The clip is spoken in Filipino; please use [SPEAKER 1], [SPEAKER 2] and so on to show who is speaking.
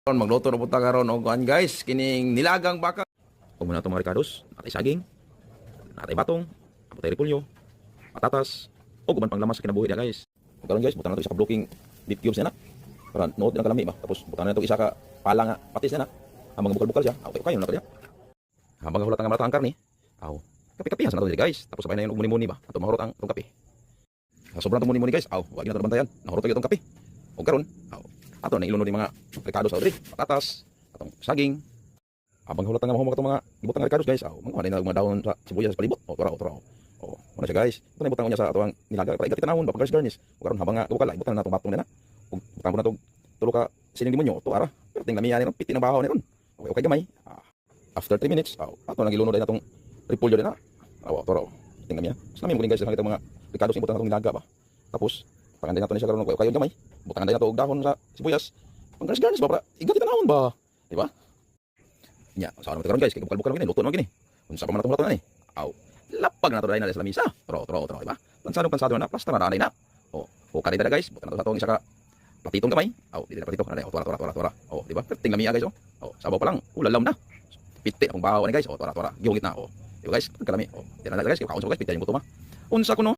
[SPEAKER 1] Magluto na punta karon og kuan guys, kining nilagang baka. Ug muna to mga ricados, natay saging, natay batong, natay repolyo, patatas, ug uban pang lamas sa kinabuhi niya guys. Ug karon guys, butan na to isa ka blocking beef cubes na. Para nuot na kalami ba. Tapos butan na to isa ka pala nga patis na. Habang bukal-bukal siya, okay kayo na to niya. Habang hulot ang malata ang karni, kape-kapihan sa nato guys. Tapos sabay na yung muni-muni ba. Ato mahurot ang itong kape. Sobrang itong muni-muni guys, wag na to bantayan. Nahurot kayo itong kape. Ug karon, ato na ilunod yung mga ricados sa patatas, atong saging. Habang hulot nga mahumog itong mga ibutang ricados guys, mga na mga dahon sa sibuyas sa palibot. Tura. Muna siya guys. Ito na ibutang niya sa atuang nilaga para igat itanawon ba pag garnish. Ug karon habang bukal ibutang na itong batong na. Ug butang ko na itong tulo ka sining demonyo. Ito ara. Pero tingnan niya ni piti ng bahaw ni ron. Okay gamay. After 3 minutes, ato nang ilunod ay natong repolyo din na. Tura. Tingnan niya. Sa namin guys nakita mga ricados ibutang natong nilaga ba. Tapos panganday nato ni siya karon kayo gamay. Butangan na to og dahon sa sibuyas. Pang garnish ba para igat itanawon ba. Di ba? Nya, sa ano karon guys, kay bukal-bukal gini, luto na gini. Unsa pa man natong luto na ni? Lapag na to dai na sa lamisa. Tro, di ba? Pansado na plasta na na. O kanina na guys, butan na to sa atong isa ka platitong gamay. Di na platito na. Tura. Di ba? Perting lamiya guys. Sabaw pa lang, ulalam na. Piti akong bahaw ni guys. Tura. Gihugit na. Di ba guys? Kalami. Di na guys, kaon sa guys, piti yung buto ma. Unsa kuno?